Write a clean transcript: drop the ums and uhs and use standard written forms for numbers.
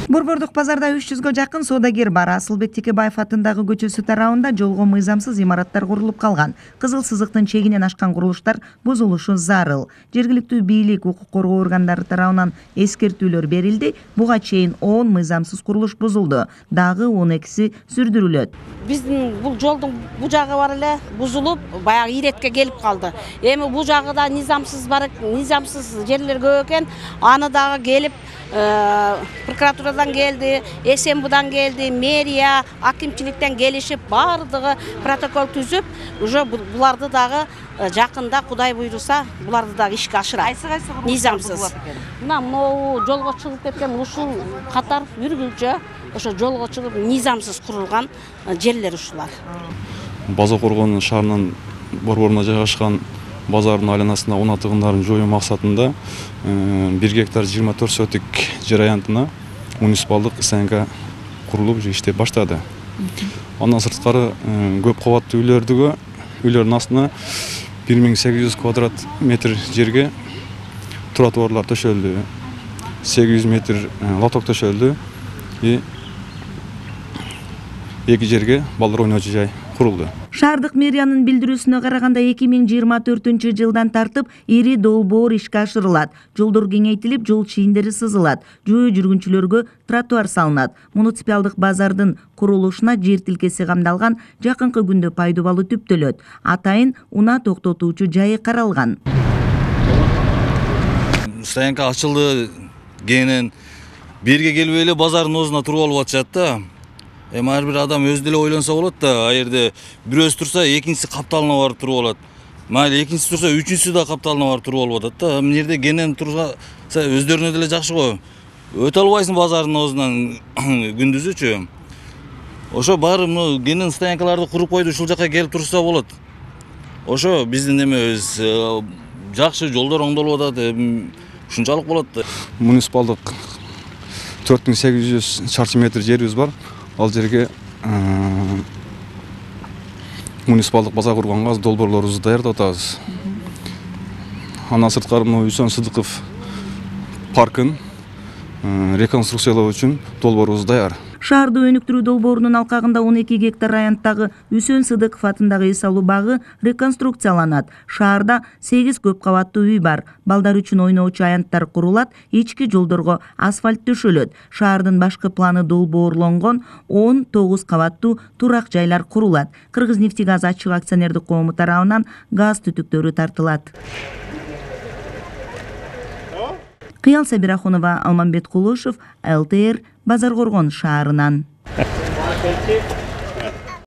Борбордук базарда 300гө жакын соодагер бар. Асылбек Текебаев атындагы көчөсү тарабында жолго мыйзамсыз имараттар курулуп калган. Кызыл сызыктын чегинен ашкан курулуштар бузулушу зарыл. Жергиликтүү бийлик, укук коргоо органдары тарабынан эскертүүлөр берилди. Буга чейин 10 мыйзамсыз курулуш бузулду. Дагы 12си сүрдүрүлөт. Биздин бул жолдун бу жагы бар эле бузулуп, баягы иретке келип калды. Эми бу жагыда низамсыз бар, низамсыз жерлер көп экен. Аны дагы келип прокуратурадан келди, СМБдан келди, мэрия, акимчиликтен келишип, бардыгы протокол түзүп, уже буларды дагы жакында Кудай буйруса, буларды дагы ишке ашырат. Низамсыз. Мына могу жолго чыгып кеткен ушул катар жүргүнчө ошо жолго чыгып низамсыз курулган жерлер ушулар. База Коргон шаарынын борборуна жайгашкан базардын айланасына унаа тыгындарын жоюу максатында 1 гектар 24 сотик жер аянтына муниципалдык СНК курулуп иштеп баштады. Андан сырткары көп кабаттуу үйлөрдүн астына 1800 квадрат метр жерге тротуарлар төшөлдү, 800 метр лоток төшөлдү и 2 жерге балдар ойночу жай курулду. Шаардык мэриянын билдирүүсүнө караганда 2024 жылдан тартып ири долбоор ишке ашырылат. Жолдор кеңейтилип, жол чийиндери сызылат. Жөө жүргүнчүлөргө тротуар салынат. Муниципалдык базардын курулушуна жер тилкеси камдалган, жакынкы күндө пайдубалы түптөлөт. Атайын унаа токтотуучу жайы каралган. Стоянка ачылды кенен бирге келбей эле базардын оозуна туруп алып атышат да. Ар бир адам өзү деле ойлонсо болот да, аерде бирөөсү турса, экинчиси капталына барып туруп алат. Майли экинчиси турса, үчүнчүсү да капталына барып туруп алып атат да. Мына жерде кенен турса, өздөрүнө деле жакшы го. Өтө албайсың базардын оозунан күндүзүчү. Ошо баары мына кенен стоянкаларды куруп койду, ушул жака келип турса болот. Ошо биздин эмебиз жакшы жолдор оңдолуп атат, ушунчалык болот да. Муниципалдык 4800 чарчы метр жерибиз бар. Ал жерге муниципалдык база курганга долбоорлорубузду даярдап атабыз. Андан сырткары Үсөн Сыдыков паркын реконструкциялоо үчүн долбоорубуз даяр. Шаарды өнүктүрүү долбоорунун алкагында 12 гектар аянттагы Үсөн Сыдыков атындагы эс алуу багы реконструкцияланат. Шаарда 8 көп кабаттуу үй бар. Балдар үчүн ойноочу аянттар курулат, ички жолдорго асфальт төшөлөт. Шаардын башкы планы долбоорлонгон 19 кабаттуу турак жайлар курулат. Кыргыз-Нефтегаз ачык акционердик коому тарабынан газ түтүктөрү тартылат. Кыял Сабирахунова, Алмамбет Кулушев, ЛТР, Базар Коргон шаарынан.